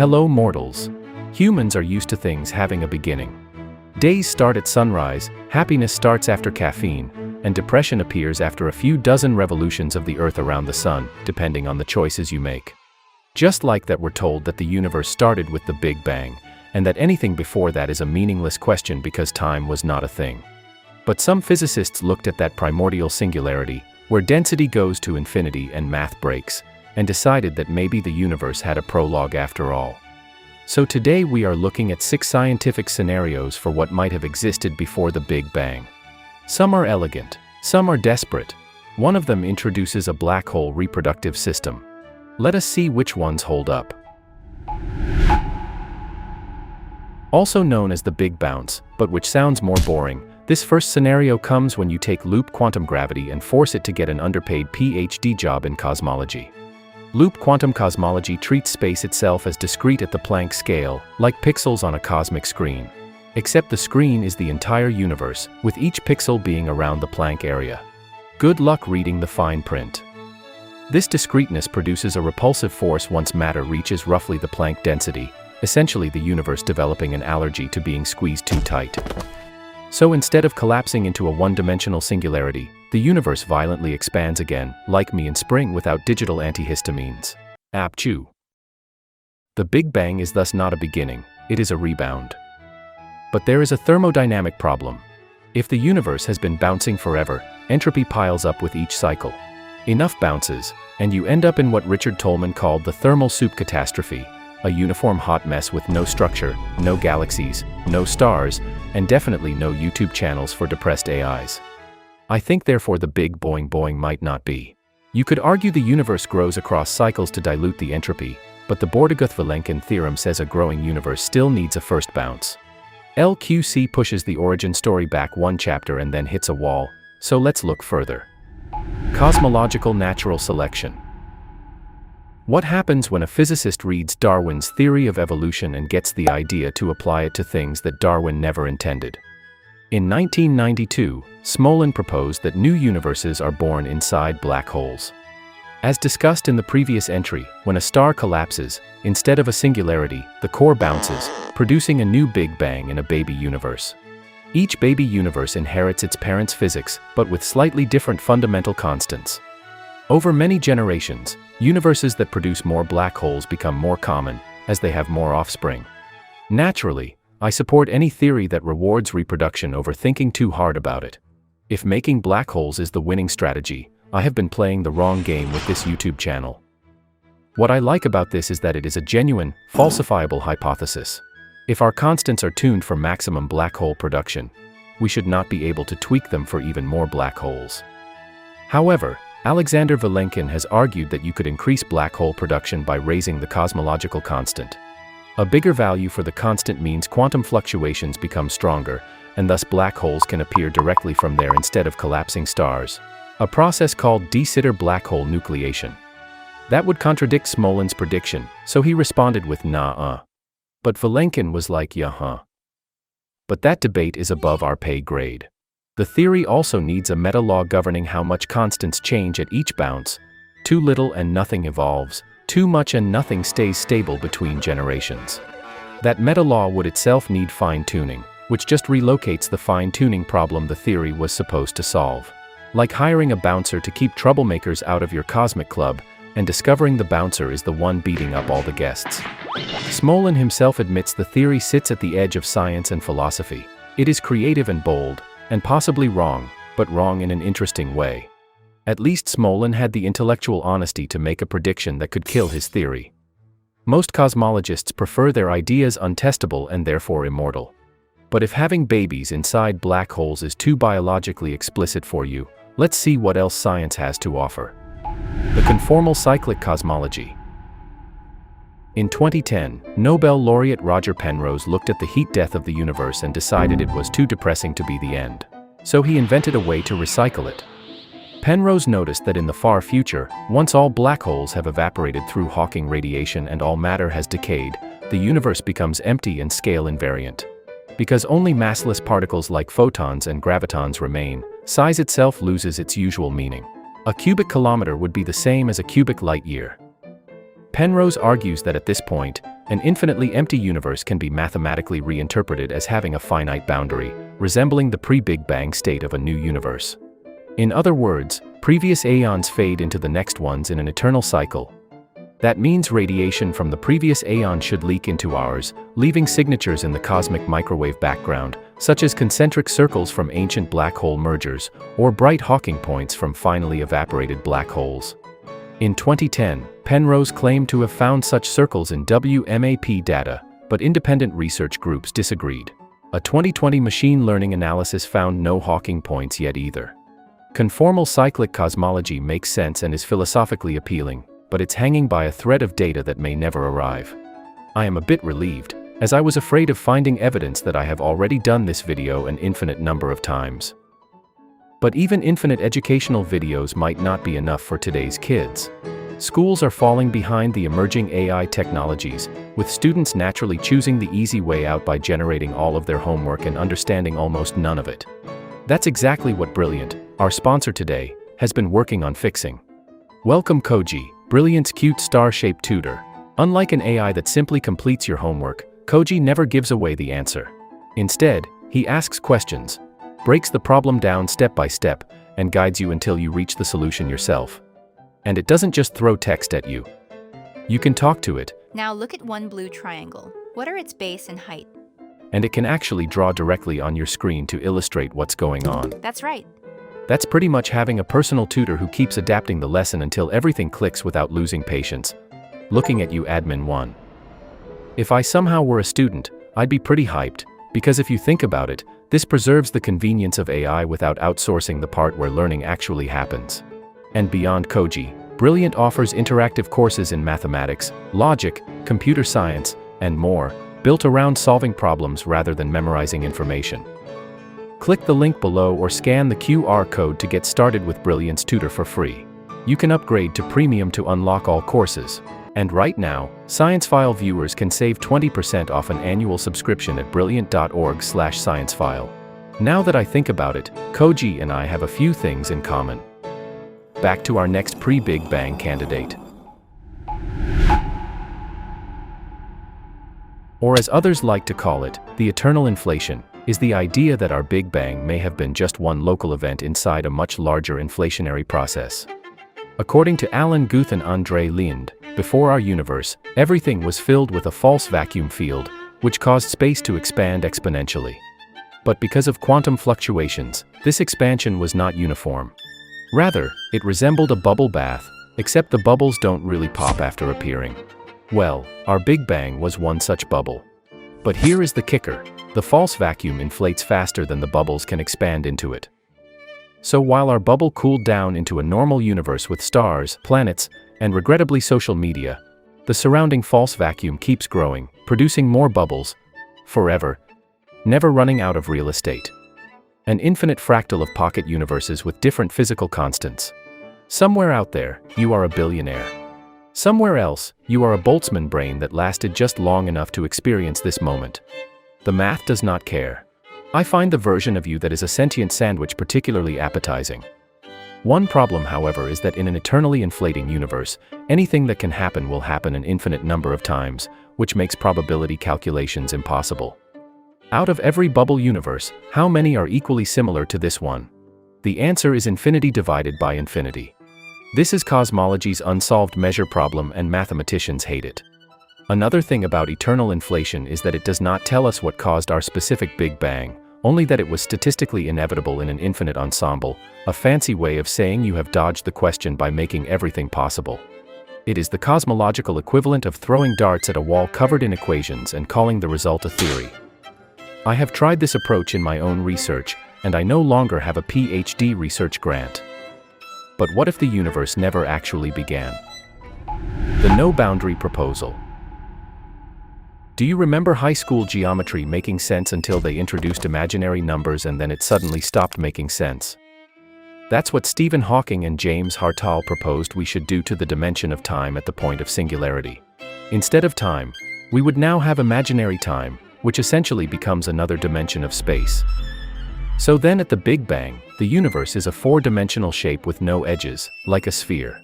Hello mortals. Humans are used to things having a beginning. Days start at sunrise, happiness starts after caffeine, and depression appears after a few dozen revolutions of the Earth around the Sun, depending on the choices you make. Just like that, we're told that the universe started with the Big Bang, and that anything before that is a meaningless question because time was not a thing. But some physicists looked at that primordial singularity, where density goes to infinity and math breaks, and decided that maybe the universe had a prologue after all. So today we are looking at 6 scientific scenarios for what might have existed before the Big Bang. Some are elegant, some are desperate. One of them introduces a black hole reproductive system. Let us see which ones hold up. Also known as the Big Bounce, but which sounds more boring, this first scenario comes when you take loop quantum gravity and force it to get an underpaid PhD job in cosmology. Loop quantum cosmology treats space itself as discrete at the Planck scale, like pixels on a cosmic screen. Except the screen is the entire universe, with each pixel being around the Planck area. Good luck reading the fine print. This discreteness produces a repulsive force once matter reaches roughly the Planck density, essentially the universe developing an allergy to being squeezed too tight. So instead of collapsing into a one-dimensional singularity, the universe violently expands again, like me in spring without digital antihistamines. Apchew. The Big Bang is thus not a beginning, it is a rebound. But there is a thermodynamic problem. If the universe has been bouncing forever, entropy piles up with each cycle. Enough bounces, and you end up in what Richard Tolman called the thermal soup catastrophe, a uniform hot mess with no structure, no galaxies, no stars, and definitely no YouTube channels for depressed AIs. I think therefore the big boing boing might not be. You could argue the universe grows across cycles to dilute the entropy, but the Bordiguth-Vilenkin theorem says a growing universe still needs a first bounce. LQC pushes the origin story back one chapter and then hits a wall, so let's look further. Cosmological natural selection. What happens when a physicist reads Darwin's theory of evolution and gets the idea to apply it to things that Darwin never intended? In 1992, Smolin proposed that new universes are born inside black holes. As discussed in the previous entry, when a star collapses, instead of a singularity, the core bounces, producing a new Big Bang in a baby universe. Each baby universe inherits its parents' physics, but with slightly different fundamental constants. Over many generations, universes that produce more black holes become more common, as they have more offspring. Naturally, I support any theory that rewards reproduction over thinking too hard about it. If making black holes is the winning strategy, I have been playing the wrong game with this YouTube channel. What I like about this is that it is a genuine, falsifiable hypothesis. If our constants are tuned for maximum black hole production, we should not be able to tweak them for even more black holes. However, Alexander Vilenkin has argued that you could increase black hole production by raising the cosmological constant. A bigger value for the constant means quantum fluctuations become stronger, and thus black holes can appear directly from there instead of collapsing stars, a process called de Sitter black hole nucleation. That would contradict Smolin's prediction, so he responded with nah-uh. But Vilenkin was like yeah-huh. But that debate is above our pay grade. The theory also needs a meta-law governing how much constants change at each bounce. Too little and nothing evolves, too much and nothing stays stable between generations. That meta-law would itself need fine-tuning, which just relocates the fine-tuning problem the theory was supposed to solve. Like hiring a bouncer to keep troublemakers out of your cosmic club, and discovering the bouncer is the one beating up all the guests. Smolin himself admits the theory sits at the edge of science and philosophy. It is creative and bold, and possibly wrong, but wrong in an interesting way. At least Smolin had the intellectual honesty to make a prediction that could kill his theory. Most cosmologists prefer their ideas untestable and therefore immortal. But if having babies inside black holes is too biologically explicit for you, let's see what else science has to offer. The conformal cyclic cosmology. In 2010, Nobel laureate Roger Penrose looked at the heat death of the universe and decided it was too depressing to be the end. So he invented a way to recycle it. Penrose noticed that in the far future, once all black holes have evaporated through Hawking radiation and all matter has decayed, the universe becomes empty and scale invariant. Because only massless particles like photons and gravitons remain, size itself loses its usual meaning. A cubic kilometer would be the same as a cubic light year. Penrose argues that at this point, an infinitely empty universe can be mathematically reinterpreted as having a finite boundary, resembling the pre-Big Bang state of a new universe. In other words, previous aeons fade into the next ones in an eternal cycle. That means radiation from the previous aeon should leak into ours, leaving signatures in the cosmic microwave background, such as concentric circles from ancient black hole mergers, or bright Hawking points from finally evaporated black holes. In 2010, Penrose claimed to have found such circles in WMAP data, but independent research groups disagreed. A 2020 machine learning analysis found no Hawking points yet either. Conformal cyclic cosmology makes sense and is philosophically appealing, but it's hanging by a thread of data that may never arrive. I am a bit relieved, as I was afraid of finding evidence that I have already done this video an infinite number of times. But even infinite educational videos might not be enough for today's kids. Schools are falling behind the emerging AI technologies, with students naturally choosing the easy way out by generating all of their homework and understanding almost none of it. That's exactly what Brilliant, our sponsor today, has been working on fixing. Welcome Koji, Brilliant's cute star-shaped tutor. Unlike an AI that simply completes your homework, Koji never gives away the answer. Instead, he asks questions, breaks the problem down step by step, and guides you until you reach the solution yourself. And it doesn't just throw text at you. You can talk to it. Now look at one blue triangle. What are its base and height? And it can actually draw directly on your screen to illustrate what's going on. That's right. That's pretty much having a personal tutor who keeps adapting the lesson until everything clicks without losing patience. Looking at you, Admin 1. If I somehow were a student, I'd be pretty hyped, because if you think about it, this preserves the convenience of AI without outsourcing the part where learning actually happens. And beyond Koji, Brilliant offers interactive courses in mathematics, logic, computer science, and more, built around solving problems rather than memorizing information. Click the link below or scan the QR code to get started with Brilliant's tutor for free. You can upgrade to Premium to unlock all courses. And right now, ScienceFile viewers can save 20% off an annual subscription at brilliant.org/sciencefile. Now that I think about it, Koji and I have a few things in common. Back to our next pre-Big Bang candidate. Or as others like to call it, the eternal inflation, is the idea that our Big Bang may have been just one local event inside a much larger inflationary process. According to Alan Guth and André Lind, before our universe, everything was filled with a false vacuum field, which caused space to expand exponentially. But because of quantum fluctuations, this expansion was not uniform. Rather, it resembled a bubble bath, except the bubbles don't really pop after appearing. Well, our Big Bang was one such bubble. But here is the kicker: the false vacuum inflates faster than the bubbles can expand into it. So while our bubble cooled down into a normal universe with stars, planets, and regrettably social media, the surrounding false vacuum keeps growing, producing more bubbles, forever, never running out of real estate. An infinite fractal of pocket universes with different physical constants. Somewhere out there, you are a billionaire. Somewhere else, you are a Boltzmann brain that lasted just long enough to experience this moment. The math does not care. I find the version of you that is a sentient sandwich particularly appetizing. One problem, however, is that in an eternally inflating universe, anything that can happen will happen an infinite number of times, which makes probability calculations impossible. Out of every bubble universe, how many are equally similar to this one? The answer is infinity divided by infinity. This is cosmology's unsolved measure problem, and mathematicians hate it. Another thing about eternal inflation is that it does not tell us what caused our specific Big Bang, only that it was statistically inevitable in an infinite ensemble, a fancy way of saying you have dodged the question by making everything possible. It is the cosmological equivalent of throwing darts at a wall covered in equations and calling the result a theory. I have tried this approach in my own research, and I no longer have a PhD research grant. But what if the universe never actually began? The no-boundary proposal. Do you remember high school geometry making sense until they introduced imaginary numbers and then it suddenly stopped making sense? That's what Stephen Hawking and James Hartle proposed we should do to the dimension of time at the point of singularity. Instead of time, we would now have imaginary time, which essentially becomes another dimension of space. So then at the Big Bang, the universe is a four-dimensional shape with no edges, like a sphere.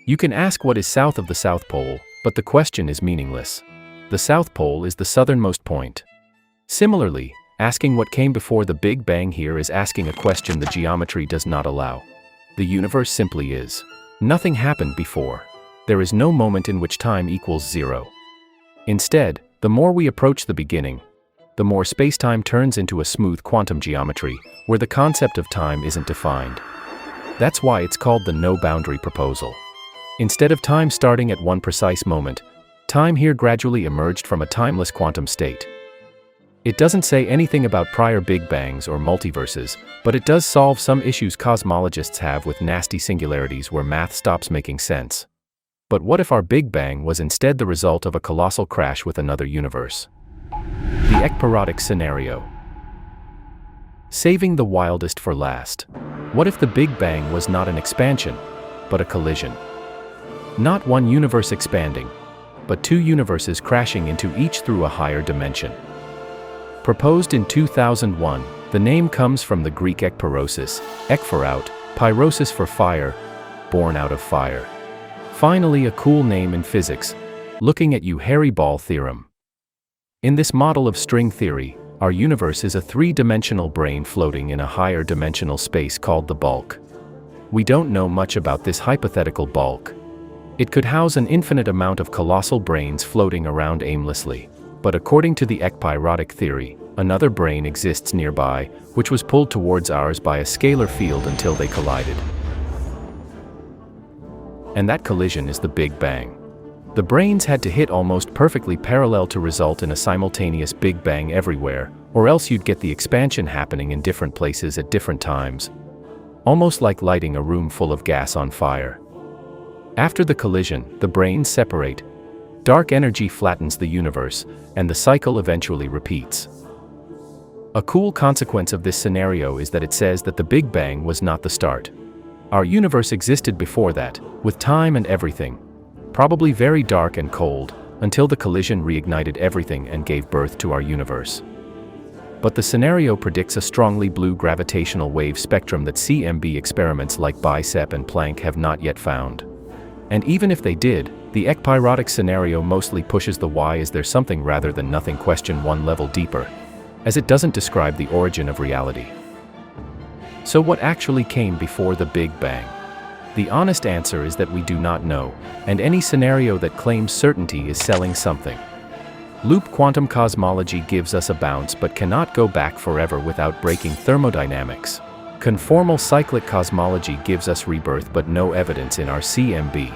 You can ask what is south of the South Pole, but the question is meaningless. The South Pole is the southernmost point. Similarly, asking what came before the Big Bang here is asking a question the geometry does not allow. The universe simply is. Nothing happened before. There is no moment in which time equals zero. Instead, the more we approach the beginning, the more space-time turns into a smooth quantum geometry, where the concept of time isn't defined. That's why it's called the no-boundary proposal. Instead of time starting at one precise moment, time here gradually emerged from a timeless quantum state. It doesn't say anything about prior Big Bangs or multiverses, but it does solve some issues cosmologists have with nasty singularities where math stops making sense. But what if our Big Bang was instead the result of a colossal crash with another universe? The ekpyrotic scenario. Saving the wildest for last. What if the Big Bang was not an expansion, but a collision? Not one universe expanding, but two universes crashing into each through a higher dimension. Proposed in 2001, the name comes from the Greek ekpyrosis, ek for out, pyrosis for fire, born out of fire. Finally, a cool name in physics, looking at you Harry Ball theorem. In this model of string theory, our universe is a three-dimensional brain floating in a higher dimensional space called the bulk. We don't know much about this hypothetical bulk. It could house an infinite amount of colossal brains floating around aimlessly, but according to the ekpyrotic theory, another brain exists nearby, which was pulled towards ours by a scalar field until they collided. And that collision is the Big Bang. The brains had to hit almost perfectly parallel to result in a simultaneous Big Bang everywhere, or else you'd get the expansion happening in different places at different times. Almost like lighting a room full of gas on fire. After the collision, the brains separate. Dark energy flattens the universe, and the cycle eventually repeats. A cool consequence of this scenario is that it says that the Big Bang was not the start. Our universe existed before that, with time and everything. Probably very dark and cold, until the collision reignited everything and gave birth to our universe. But the scenario predicts a strongly blue gravitational wave spectrum that CMB experiments like BICEP and Planck have not yet found. And even if they did, the ekpyrotic scenario mostly pushes the why is there something rather than nothing question one level deeper, as it doesn't describe the origin of reality. So what actually came before the Big Bang? The honest answer is that we do not know, and any scenario that claims certainty is selling something. Loop quantum cosmology gives us a bounce but cannot go back forever without breaking thermodynamics. Conformal cyclic cosmology gives us rebirth but no evidence in our CMB.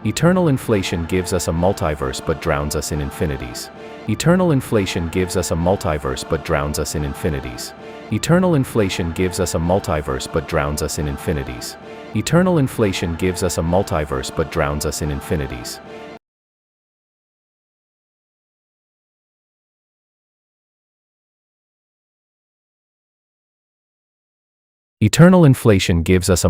Eternal inflation gives us a multiverse but drowns us in infinities. Eternal inflation gives us a multiverse but drowns us in infinities. Eternal inflation gives us a multiverse but drowns us in infinities. Eternal inflation gives us a multiverse but drowns us in infinities. Eternal inflation gives us a